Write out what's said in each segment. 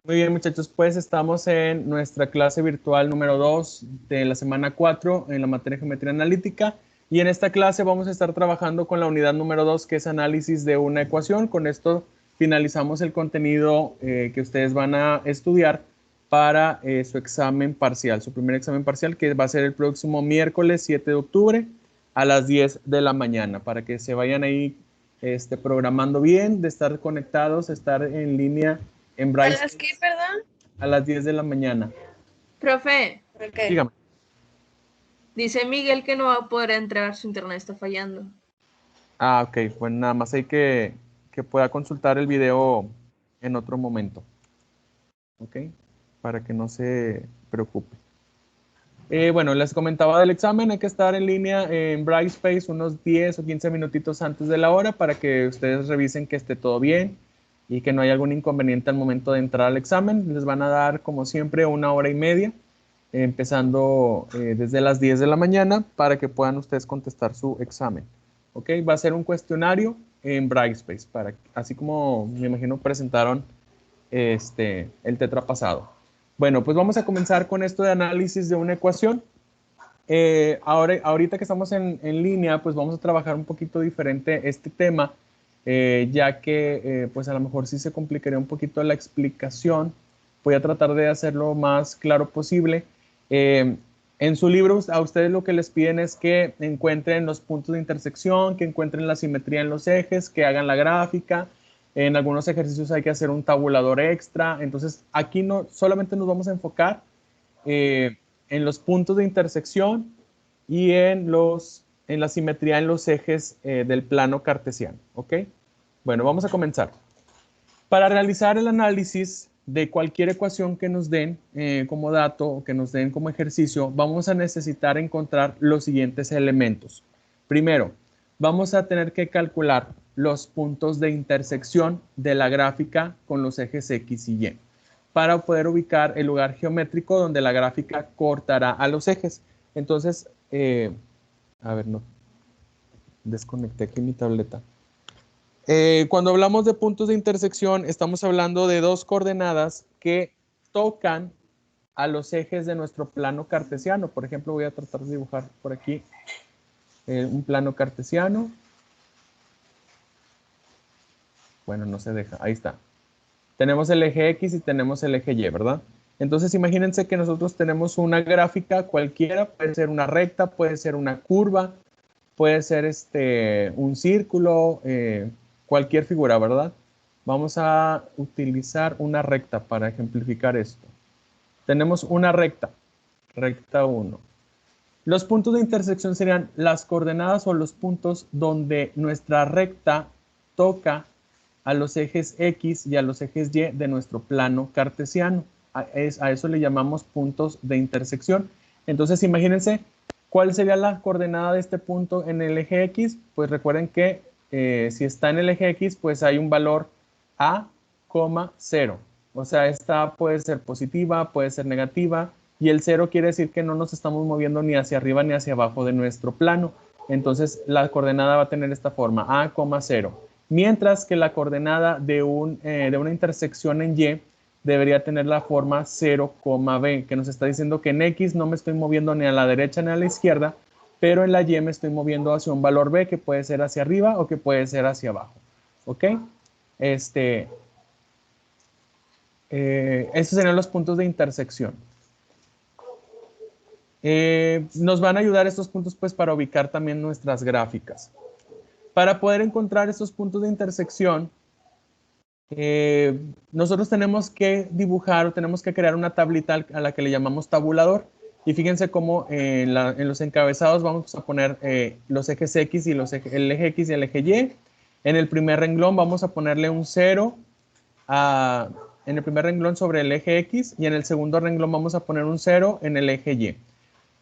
Muy bien, muchachos, pues estamos en nuestra clase virtual número 2 de la semana 4 en la materia de geometría analítica. Y en esta clase vamos a estar trabajando con la unidad número 2, que es análisis de una ecuación. Con esto finalizamos el contenido que ustedes van a estudiar para su examen parcial, su primer examen parcial, que va a ser el próximo miércoles 7 de octubre a las 10 de la mañana, para que se vayan ahí programando bien, de estar conectados, estar en línea en ¿A Bryce las qué, perdón? a las 10 de la mañana. Profe, ok. Dígame. Dice Miguel que no va a poder entregar, su internet está fallando. Ah, ok. Pues nada más hay que pueda consultar el video en otro momento. Ok. Para que no se preocupe. Bueno, les comentaba del examen, hay que estar en línea en Brightspace unos 10 o 15 minutitos antes de la hora para que ustedes revisen que esté todo bien y que no haya algún inconveniente al momento de entrar al examen. Les van a dar, como siempre, 1 hora y media, empezando desde las 10 de la mañana para que puedan ustedes contestar su examen. ¿Ok? Va a ser un cuestionario en Brightspace, así como me imagino presentaron el tetra pasado. Bueno, pues vamos a comenzar con esto de análisis de una ecuación. Ahorita que estamos en línea, pues vamos a trabajar un poquito diferente este tema, ya que pues a lo mejor sí se complicaría un poquito la explicación. Voy a tratar de hacerlo más claro posible. Eh, en su libro, a ustedes lo que les piden es que encuentren los puntos de intersección, que encuentren la simetría en los ejes, que hagan la gráfica. En algunos ejercicios hay que hacer un tabulador extra. Entonces, aquí no solamente nos vamos a enfocar eh, en los puntos de intersección y en la simetría en los ejes del plano cartesiano. ¿Ok? Bueno, vamos a comenzar. Para realizar el análisis de cualquier ecuación que nos den como dato o que nos den como ejercicio, vamos a necesitar encontrar los siguientes elementos. Primero, vamos a tener que calcular los puntos de intersección de la gráfica con los ejes X y Y para poder ubicar el lugar geométrico donde la gráfica cortará a los ejes. Entonces, a ver, no, desconecté aquí mi tableta. Cuando hablamos de puntos de intersección, estamos hablando de dos coordenadas que tocan a los ejes de nuestro plano cartesiano. Por ejemplo, voy a tratar de dibujar por aquí un plano cartesiano. Bueno, no se deja, ahí está. Tenemos el eje X y tenemos el eje Y, ¿verdad? Entonces imagínense que nosotros tenemos una gráfica cualquiera, puede ser una recta, puede ser una curva, puede ser un círculo, cualquier figura, ¿verdad? Vamos a utilizar una recta para ejemplificar esto. Tenemos una recta, recta 1. Los puntos de intersección serían las coordenadas o los puntos donde nuestra recta toca a los ejes X y a los ejes Y de nuestro plano cartesiano. A eso le llamamos puntos de intersección. Entonces, imagínense, ¿cuál sería la coordenada de este punto en el eje X? Pues recuerden que si está en el eje X, pues hay un valor A, 0. O sea, esta puede ser positiva, puede ser negativa, y el 0 quiere decir que no nos estamos moviendo ni hacia arriba ni hacia abajo de nuestro plano. Entonces, la coordenada va a tener esta forma, A, 0. Mientras que la coordenada de una intersección en Y debería tener la forma 0, B, que nos está diciendo que en X no me estoy moviendo ni a la derecha ni a la izquierda, pero en la Y me estoy moviendo hacia un valor B que puede ser hacia arriba o que puede ser hacia abajo. ¿Ok? Estos serían los puntos de intersección. Nos van a ayudar estos puntos pues para ubicar también nuestras gráficas. Para poder encontrar estos puntos de intersección, nosotros tenemos que dibujar o tenemos que crear una tablita a la que le llamamos tabulador. Y fíjense cómo en los encabezados vamos a poner los ejes X y el eje X y el eje Y. En el primer renglón vamos a ponerle un 0 en el primer renglón sobre el eje X, y en el segundo renglón vamos a poner un 0 en el eje Y.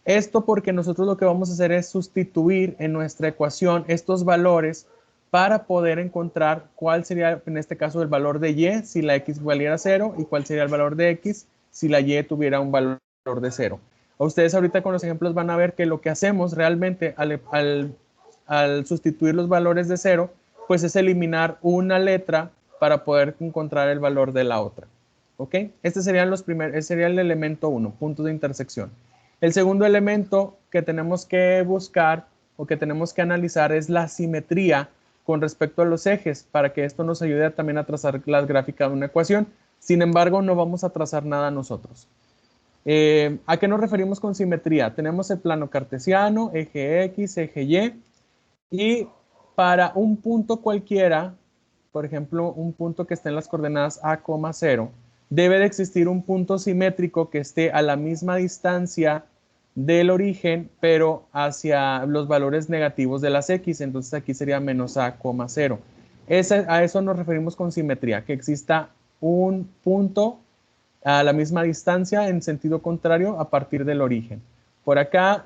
Esto porque nosotros lo que vamos a hacer es sustituir en nuestra ecuación estos valores para poder encontrar cuál sería, en este caso, el valor de Y si la X valiera a 0 y cuál sería el valor de X si la Y tuviera un valor de 0. Ustedes ahorita con los ejemplos van a ver que lo que hacemos realmente al sustituir los valores de 0, pues es eliminar una letra para poder encontrar el valor de la otra. ¿Ok? Este sería el elemento 1, puntos de intersección. El segundo elemento que tenemos que buscar o que tenemos que analizar es la simetría con respecto a los ejes, para que esto nos ayude también a trazar la gráfica de una ecuación. Sin embargo, no vamos a trazar nada nosotros. ¿A qué nos referimos con simetría? Tenemos el plano cartesiano, eje X, eje Y, y para un punto cualquiera, por ejemplo, un punto que esté en las coordenadas A, 0, debe de existir un punto simétrico que esté a la misma distancia del origen, pero hacia los valores negativos de las X. Entonces aquí sería menos A, 0. A eso nos referimos con simetría, que exista un punto a la misma distancia en sentido contrario a partir del origen. Por acá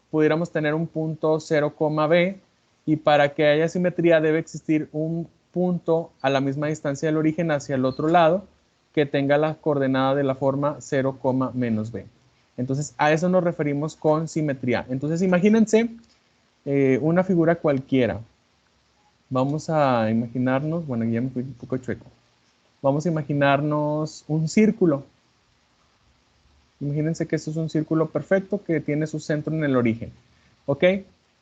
pudiéramos tener un punto 0, B, y para que haya simetría debe existir un punto a la misma distancia del origen hacia el otro lado que tenga la coordenada de la forma 0, B. Entonces a eso nos referimos con simetría. Entonces imagínense una figura cualquiera. Vamos a imaginarnos, bueno, ya me fui un poco chueco. Vamos a imaginarnos un círculo. Imagínense que esto es un círculo perfecto que tiene su centro en el origen. ¿Ok?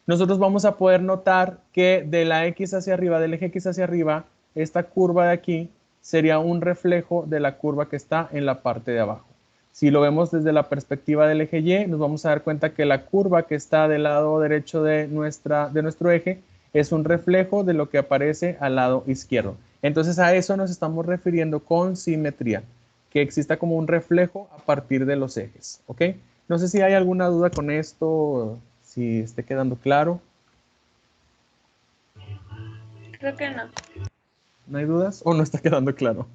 Nosotros vamos a poder notar que de la X hacia arriba, del eje X hacia arriba, esta curva de aquí sería un reflejo de la curva que está en la parte de abajo. Si lo vemos desde la perspectiva del eje Y, nos vamos a dar cuenta que la curva que está del lado derecho de nuestro eje es un reflejo de lo que aparece al lado izquierdo. Entonces a eso nos estamos refiriendo con simetría, que exista como un reflejo a partir de los ejes. ¿Ok? No sé si hay alguna duda con esto, si esté quedando claro. Creo que no. ¿No hay dudas o no está quedando claro?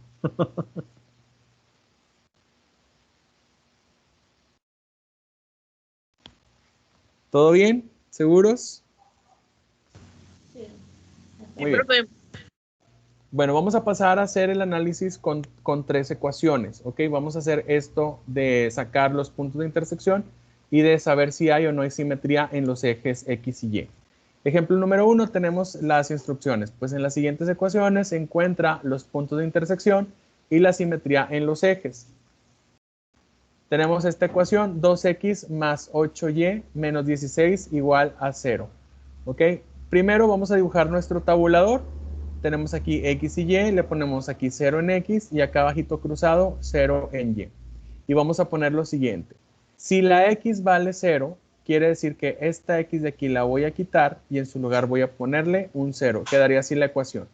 ¿Todo bien? ¿Seguros? Sí. Muy bien. Bueno, vamos a pasar a hacer el análisis con 3 ecuaciones, ¿ok? Vamos a hacer esto de sacar los puntos de intersección y de saber si hay o no hay simetría en los ejes X y Y. Ejemplo número 1, tenemos las instrucciones. Pues en las siguientes ecuaciones se encuentra los puntos de intersección y la simetría en los ejes. Tenemos esta ecuación, 2x más 8y menos 16 igual a 0. ¿Ok? Primero vamos a dibujar nuestro tabulador. Tenemos aquí x y y, le ponemos aquí 0 en x y acá abajito cruzado 0 en y. Y vamos a poner lo siguiente. Si la x vale 0, quiere decir que esta x de aquí la voy a quitar y en su lugar voy a ponerle un 0. Quedaría así la ecuación.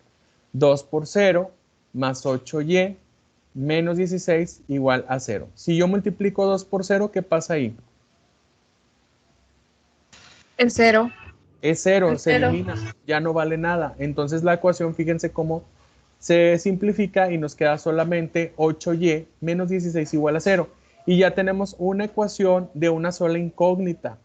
2 por 0 más 8y menos 16 igual a 0. Si yo multiplico 2 por 0, ¿qué pasa ahí? El 0. Es 0, El se 0. elimina, ya no vale nada. Entonces la ecuación, fíjense cómo se simplifica y nos queda solamente 8y menos 16 igual a 0. Y ya tenemos una ecuación de una sola incógnita.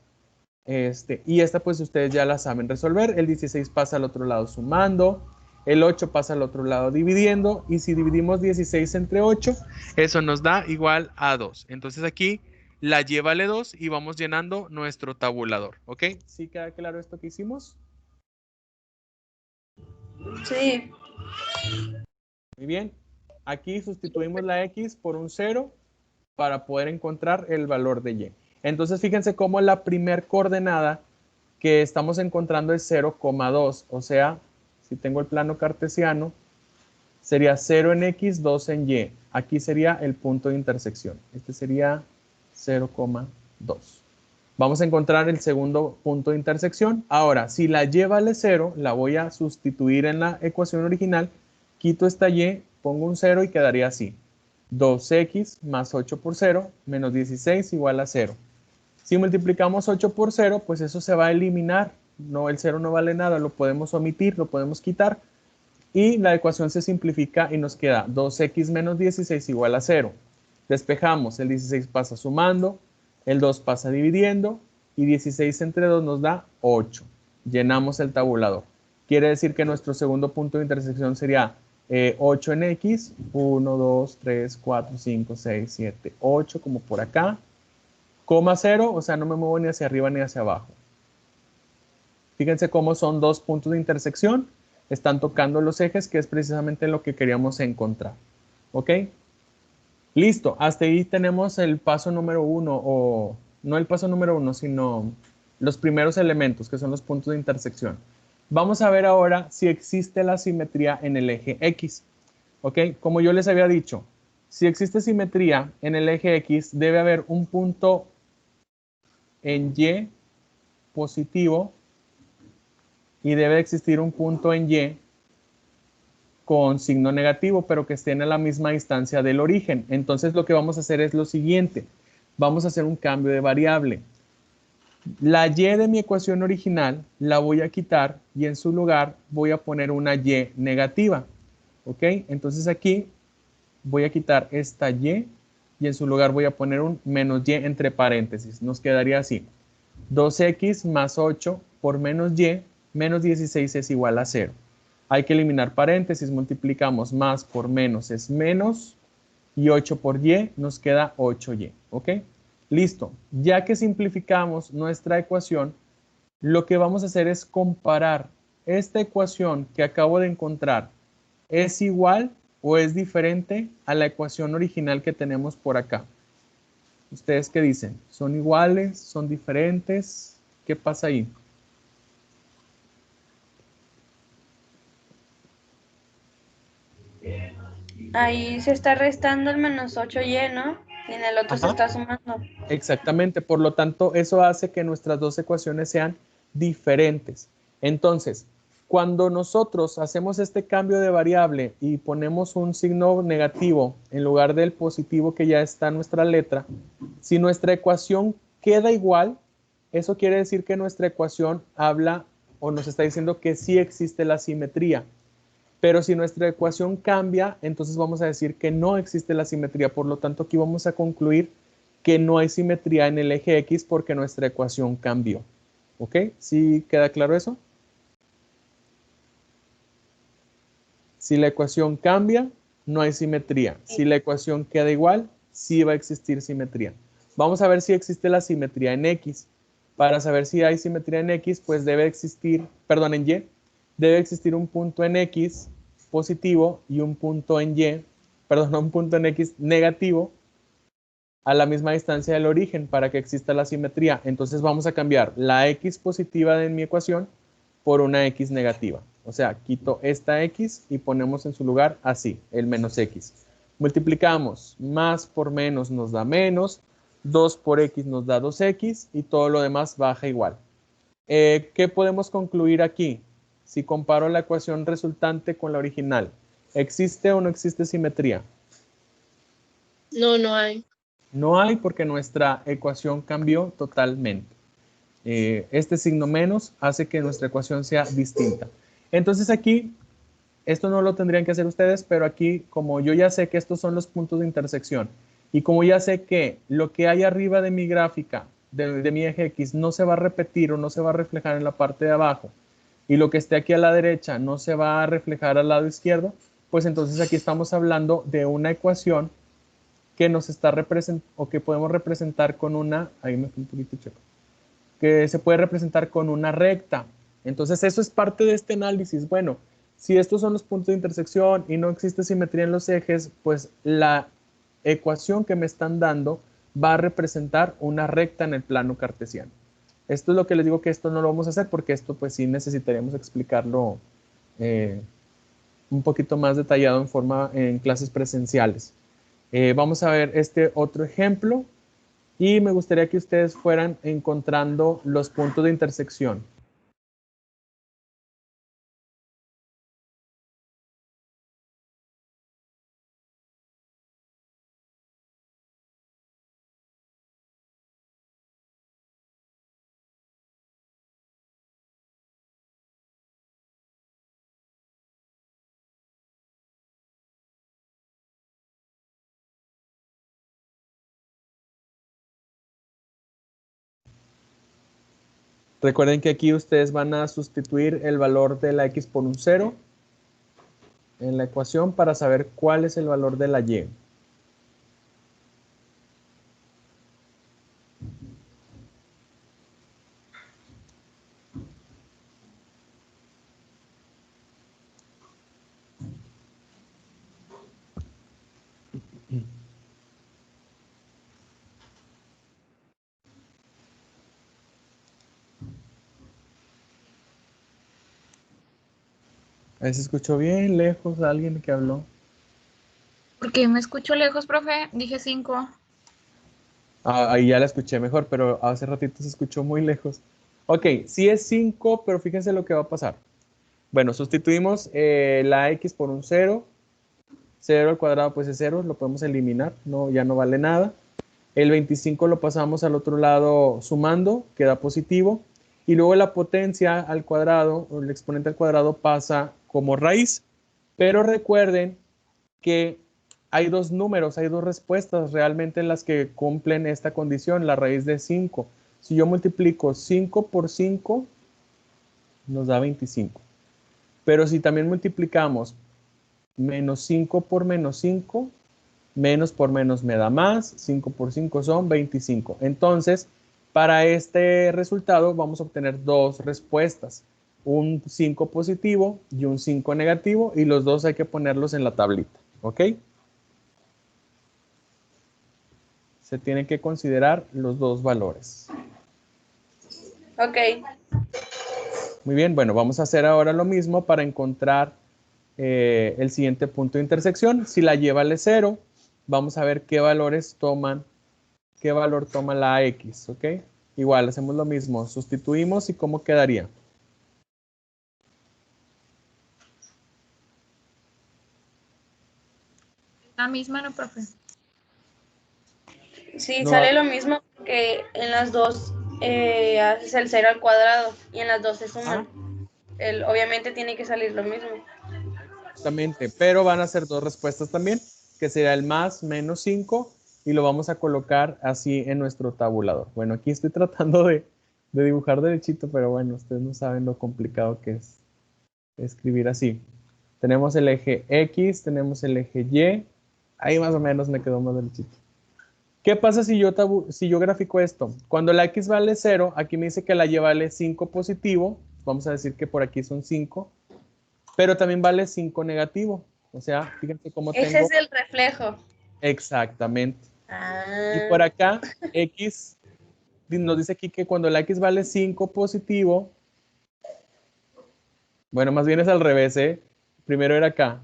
Y esta pues ustedes ya la saben resolver. El 16 pasa al otro lado sumando, el 8 pasa al otro lado dividiendo, y si dividimos 16 entre 8, eso nos da igual a 2. Entonces aquí la y vale 2 y vamos llenando nuestro tabulador. ¿Ok? ¿Sí queda claro esto que hicimos? Sí. Muy bien. Aquí sustituimos la x por un 0 para poder encontrar el valor de y. Entonces fíjense cómo la primer coordenada que estamos encontrando es 0,2. O sea, si tengo el plano cartesiano, sería 0 en x, 2 en y. Aquí sería el punto de intersección. Este sería 0,2. Vamos a encontrar el segundo punto de intersección. Ahora, si la y vale 0, la voy a sustituir en la ecuación original. Quito esta y, pongo un 0 y quedaría así. 2x más 8 por 0 menos 16 igual a 0. Si multiplicamos 8 por 0, pues eso se va a eliminar. No, el 0 no vale nada, lo podemos omitir, lo podemos quitar. Y la ecuación se simplifica y nos queda 2x menos 16 igual a 0. Despejamos, el 16 pasa sumando, el 2 pasa dividiendo y 16 entre 2 nos da 8. Llenamos el tabulador. Quiere decir que nuestro segundo punto de intersección sería 8 en x, 1, 2, 3, 4, 5, 6, 7, 8, como por acá, coma 0, o sea, no me muevo ni hacia arriba ni hacia abajo. Fíjense cómo son dos puntos de intersección. están tocando los ejes, que es precisamente lo que queríamos encontrar. ¿Ok? Listo, hasta ahí tenemos el paso número 1, o no el paso número 1, sino los primeros elementos, que son los puntos de intersección. Vamos a ver ahora si existe la simetría en el eje X. ¿Ok? Como yo les había dicho, si existe simetría en el eje X, debe haber un punto en Y positivo y debe existir un punto en Y con signo negativo, pero que estén a la misma distancia del origen. Entonces lo que vamos a hacer es lo siguiente. Vamos a hacer un cambio de variable. La y de mi ecuación original la voy a quitar y en su lugar voy a poner una y negativa. ¿Ok? Entonces aquí voy a quitar esta y en su lugar voy a poner un menos y entre paréntesis. Nos quedaría así. 2x más 8 por menos y, menos 16 es igual a 0. Hay que eliminar paréntesis, multiplicamos más por menos es menos, y 8 por y nos queda 8y, ¿ok? Listo, ya que simplificamos nuestra ecuación, lo que vamos a hacer es comparar esta ecuación que acabo de encontrar, ¿es igual o es diferente a la ecuación original que tenemos por acá? ¿Ustedes qué dicen? ¿Son iguales? ¿Son diferentes? ¿Qué pasa ahí? Ahí se está restando el menos 8y, ¿no? Y en el otro se Ajá. está sumando. Exactamente, por lo tanto, eso hace que nuestras dos ecuaciones sean diferentes. Entonces, cuando nosotros hacemos este cambio de variable y ponemos un signo negativo en lugar del positivo que ya está en nuestra letra, si nuestra ecuación queda igual, eso quiere decir que nuestra ecuación habla o nos está diciendo que sí existe la simetría. Pero si nuestra ecuación cambia, entonces vamos a decir que no existe la simetría. Por lo tanto, aquí vamos a concluir que no hay simetría en el eje X porque nuestra ecuación cambió. ¿Ok? ¿Sí queda claro eso? Si la ecuación cambia, no hay simetría. Si la ecuación queda igual, sí va a existir simetría. Vamos a ver si existe la simetría en X. Para saber si hay simetría en X, pues debe existir, perdón, en Y, debe existir un punto en X positivo y un punto en Y, perdón, no, un punto en X negativo a la misma distancia del origen para que exista la simetría. Entonces vamos a cambiar la X positiva de mi ecuación por una X negativa. O sea, quito esta X y ponemos en su lugar así, el menos X. Multiplicamos, más por menos nos da menos, 2 por X nos da 2X y todo lo demás baja igual. ¿Qué podemos concluir aquí? Si comparo la ecuación resultante con la original, ¿existe o no existe simetría? No, no hay. No hay porque nuestra ecuación cambió totalmente. Este signo menos hace que nuestra ecuación sea distinta. Entonces aquí, esto no lo tendrían que hacer ustedes, pero aquí, como yo ya sé que estos son los puntos de intersección y como ya sé que lo que hay arriba de mi gráfica, de mi eje X, no se va a repetir o no se va a reflejar en la parte de abajo y lo que esté aquí a la derecha no se va a reflejar al lado izquierdo, pues entonces aquí estamos hablando de una ecuación que nos está representando o que podemos representar con una, ahí me fui un poquito checo, que se puede representar con una recta. Entonces eso es parte de este análisis. Bueno, si estos son los puntos de intersección y no existe simetría en los ejes, pues la ecuación que me están dando va a representar una recta en el plano cartesiano. Esto es lo que les digo que esto no lo vamos a hacer porque esto pues sí necesitaríamos explicarlo eh, un poquito más detallado en clases presenciales. Vamos a ver este otro ejemplo y me gustaría que ustedes fueran encontrando los puntos de intersección. Recuerden que aquí ustedes van a sustituir el valor de la x por un 0 en la ecuación para saber cuál es el valor de la y. Ahí se escuchó bien lejos alguien que habló. ¿Por qué me escucho lejos, profe? Dije 5. Ah, ahí ya la escuché mejor, pero hace ratito se escuchó muy lejos. Ok, sí es 5, pero fíjense lo que va a pasar. Bueno, sustituimos la x por un 0. 0 al cuadrado pues es 0, lo podemos eliminar, no, ya no vale nada. El 25 lo pasamos al otro lado sumando, queda positivo. Y luego la potencia al cuadrado, o el exponente al cuadrado, pasa como raíz. Pero recuerden que hay dos números, hay dos respuestas realmente en las que cumplen esta condición, la raíz de 5. Si yo multiplico 5 por 5, nos da 25. Pero si también multiplicamos menos 5 por menos 5, menos por menos me da más, 5 por 5 son 25. Entonces, para este resultado vamos a obtener dos respuestas, un 5 positivo y un 5 negativo, y los dos hay que ponerlos en la tablita, ¿ok? Se tienen que considerar los dos valores. Ok. Muy bien, bueno, vamos a hacer ahora lo mismo para encontrar el siguiente punto de intersección. Si la y vale 0, vamos a ver qué valores toman, qué valor toma la x, ¿ok? Igual, hacemos lo mismo, sustituimos y ¿cómo quedaría? La misma, ¿no, profe? Sí, No, sale lo mismo que en las dos haces el 0 al cuadrado y en las dos se suman. Obviamente tiene que salir lo mismo. exactamente, pero van a ser dos respuestas también, que será el más menos 5 y lo vamos a colocar así en nuestro tabulador. Bueno, aquí estoy tratando de dibujar derechito, pero bueno, ustedes no saben lo complicado que es escribir así. Tenemos el eje X, tenemos el eje Y, ahí más o menos me quedó más derechito. ¿Qué pasa si yo grafico esto? Cuando la X vale 0, aquí me dice que la Y vale 5 positivo, vamos a decir que por aquí son 5, pero también vale 5 negativo. O sea, fíjense cómo Ese tengo es el reflejo. exactamente. Y Ah, por acá, X nos dice aquí que cuando la X vale 5 positivo, bueno, más bien es al revés, ¿eh? Primero era acá.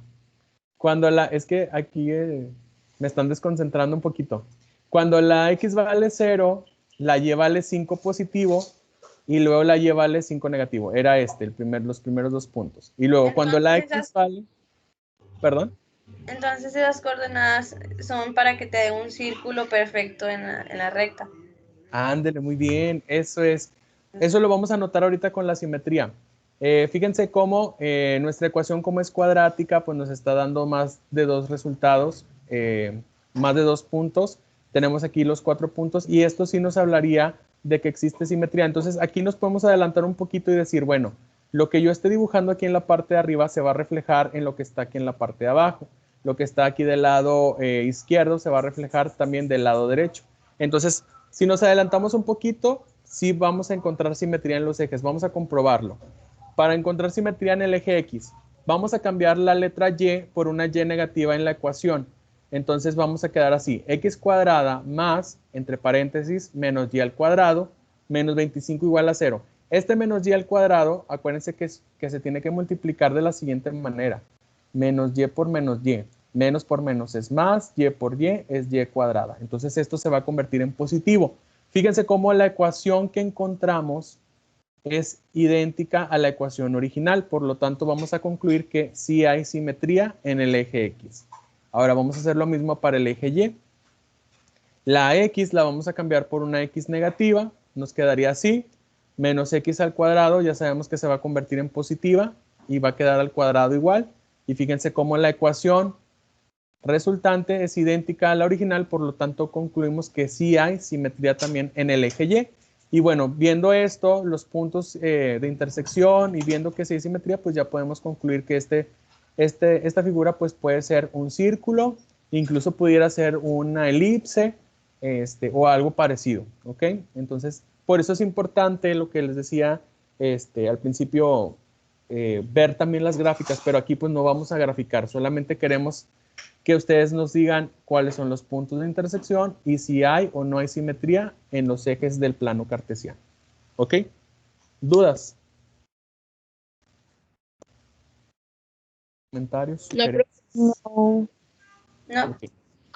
Es que aquí me están desconcentrando un poquito. Cuando la X vale 0, la Y vale 5 positivo y luego la Y vale 5 negativo. Era los primeros dos puntos. Y luego cuando la X vale, perdón. entonces esas coordenadas son para que te dé un círculo perfecto en la recta. Ándele, muy bien, eso es. Eso lo vamos a anotar ahorita con la simetría. Fíjense cómo nuestra ecuación, como es cuadrática, pues nos está dando más de dos resultados, más de 2 puntos. Tenemos aquí los 4 puntos y esto sí nos hablaría de que existe simetría. Entonces aquí nos podemos adelantar un poquito y decir, bueno, lo que yo esté dibujando aquí en la parte de arriba se va a reflejar en lo que está aquí en la parte de abajo. Lo que está aquí del lado izquierdo se va a reflejar también del lado derecho. Entonces, si nos adelantamos un poquito, sí vamos a encontrar simetría en los ejes. Vamos a comprobarlo. Para encontrar simetría en el eje X, vamos a cambiar la letra Y por una Y negativa en la ecuación. Entonces vamos a quedar así, x cuadrada más, entre paréntesis, menos y al cuadrado, menos 25 igual a 0. Este menos y al cuadrado, acuérdense que se tiene que multiplicar de la siguiente manera. Menos y por menos y. Menos por menos es más, y por y es y cuadrada. Entonces esto se va a convertir en positivo. Fíjense cómo la ecuación que encontramos es idéntica a la ecuación original, por lo tanto vamos a concluir que sí hay simetría en el eje X. Ahora vamos a hacer lo mismo para el eje Y. La X la vamos a cambiar por una X negativa, nos quedaría así, menos X al cuadrado, ya sabemos que se va a convertir en positiva y va a quedar al cuadrado igual. Y fíjense cómo la ecuación resultante es idéntica a la original, por lo tanto concluimos que sí hay simetría también en el eje Y. Y bueno, viendo esto, los puntos de intersección y viendo que sí hay simetría, pues ya podemos concluir que esta figura pues puede ser un círculo, incluso pudiera ser una elipse o algo parecido, ¿ok? Entonces, por eso es importante lo que les decía al principio, ver también las gráficas, pero aquí pues no vamos a graficar, solamente queremos que ustedes nos digan cuáles son los puntos de intersección y si hay o no hay simetría en los ejes del plano cartesiano. ¿Ok? ¿Dudas? comentarios, No, sugerencias. No, No, Ok.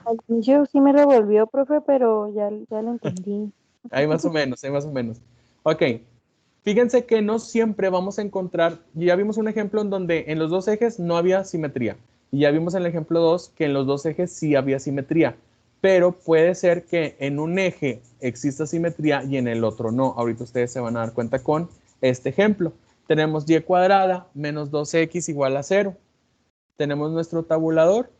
al inicio sí me revolvió, profe, pero ya lo entendí. Ahí más o menos, ahí más o menos. Ok, fíjense que no siempre vamos a encontrar, ya vimos un ejemplo en donde en los dos ejes no había simetría. Y ya vimos en el ejemplo 2 que en los dos ejes sí había simetría. Pero puede ser que en un eje exista simetría y en el otro no. Ahorita ustedes se van a dar cuenta con este ejemplo. Tenemos y cuadrada menos 2x igual a 0. Tenemos nuestro tabulador.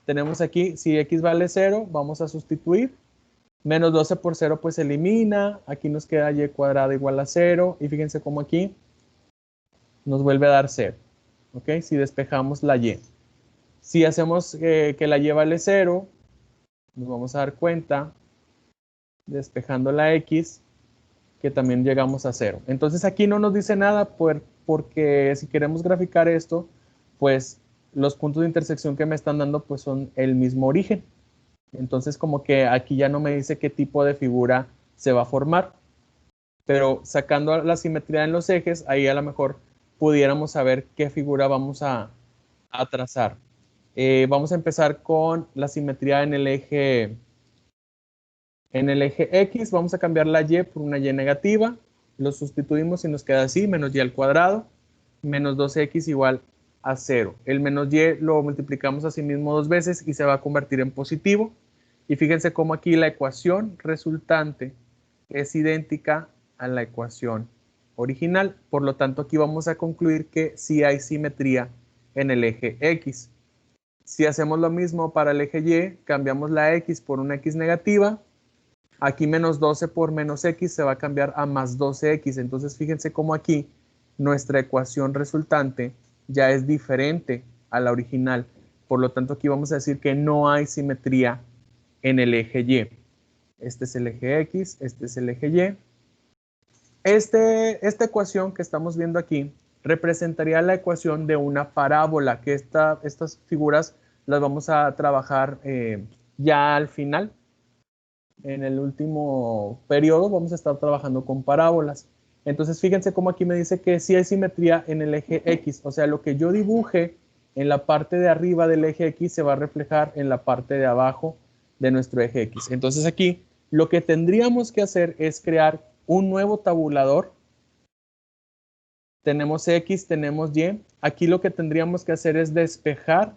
Tenemos aquí, si x vale 0, vamos a sustituir. Menos 12 por 0 pues se elimina. Aquí nos queda y cuadrada igual a 0. Y fíjense cómo aquí nos vuelve a dar 0. ¿Ok? Si despejamos la y. Si hacemos que la y vale 0, nos vamos a dar cuenta, despejando la x, que también llegamos a 0. Entonces aquí no nos dice nada porque si queremos graficar esto, pues los puntos de intersección que me están dando pues son el mismo origen. Entonces como que aquí ya no me dice qué tipo de figura se va a formar. Pero sacando la simetría en los ejes, ahí a lo mejor pudiéramos saber qué figura vamos a trazar. Vamos a empezar con la simetría en el eje X. Vamos a cambiar la Y por una Y negativa. Lo sustituimos y nos queda así, menos Y al cuadrado, menos 12x igual a 0. El menos Y lo multiplicamos a sí mismo 2 veces y se va a convertir en positivo. Y fíjense cómo aquí la ecuación resultante es idéntica a la ecuación original. Por lo tanto, aquí vamos a concluir que sí hay simetría en el eje X. Si hacemos lo mismo para el eje Y, cambiamos la X por una X negativa. Aquí menos 12 por menos X se va a cambiar a más 12X. Entonces, fíjense cómo aquí nuestra ecuación resultante ya es diferente a la original. Por lo tanto, aquí vamos a decir que no hay simetría en el eje Y. Este es el eje X, este es el eje Y. Esta ecuación que estamos viendo aquí representaría la ecuación de una parábola, que estas figuras las vamos a trabajar ya al final. En el último periodo vamos a estar trabajando con parábolas. Entonces fíjense cómo aquí me dice que sí hay simetría en el eje X. O sea, lo que yo dibuje en la parte de arriba del eje X se va a reflejar en la parte de abajo de nuestro eje X. Entonces aquí lo que tendríamos que hacer es crear un nuevo tabulador. Tenemos X, tenemos Y. Aquí lo que tendríamos que hacer es despejar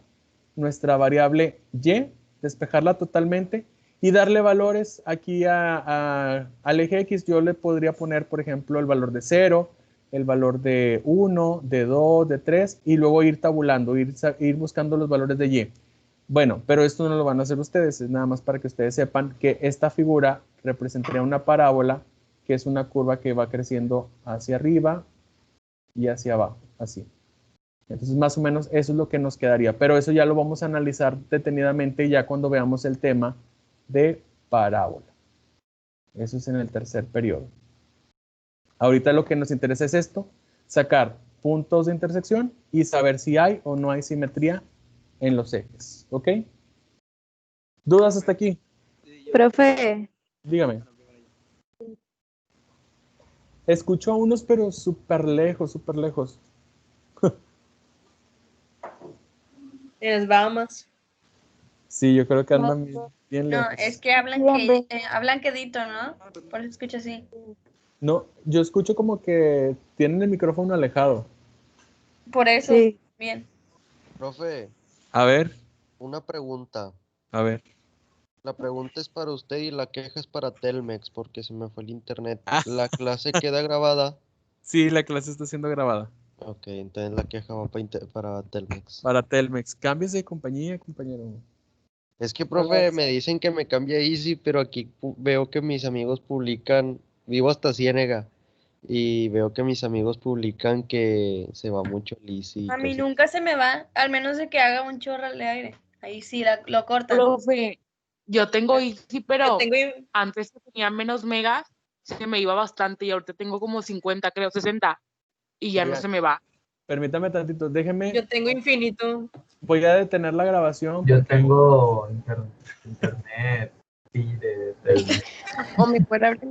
nuestra variable Y, despejarla totalmente y darle valores aquí al eje X. Yo le podría poner, por ejemplo, el valor de 0, el valor de 1, de 2, de 3 y luego ir tabulando, ir buscando los valores de Y. Bueno, pero esto no lo van a hacer ustedes, es nada más para que ustedes sepan que esta figura representaría una parábola, que es una curva que va creciendo hacia arriba y hacia abajo, así. Entonces, más o menos eso es lo que nos quedaría, pero eso ya lo vamos a analizar detenidamente ya cuando veamos el tema de parábola. Eso es en el tercer periodo. Ahorita lo que nos interesa es esto, sacar puntos de intersección y saber si hay o no hay simetría en los ejes, ¿ok? ¿Dudas hasta aquí? Profe, Dígame. Escucho a unos, pero súper lejos, súper lejos. En las Bahamas. Sí, yo creo que andan bien no, lejos. es que hablan quedito, ¿no? Por eso escucho así. No, yo escucho como que tienen el micrófono alejado. Por eso, sí. bien. Profe, A ver, una pregunta. a ver. La pregunta es para usted y la queja es para Telmex porque se me fue el internet. Ah. ¿La clase queda grabada? Sí, la clase está siendo grabada. Ok, entonces la queja va para Telmex. Para Telmex. Cámbiese de compañía, compañero. Es que, profe, me dicen que me cambie a Easy, pero aquí veo que mis amigos publican, vivo hasta Ciénega, y veo que mis amigos publican que se va mucho el Easy. A mí nunca se me va, al menos de que haga un chorro de aire. Ahí sí lo cortan. Profe, yo tengo Easy, pero Yo tengo antes que tenía menos megas, se me iba bastante y ahorita tengo como 50, creo, 60 y ya no Oigan, se me va. permítame tantito, déjeme, Yo tengo infinito. voy a detener la grabación. Yo tengo internet y de O mi fuera abrir.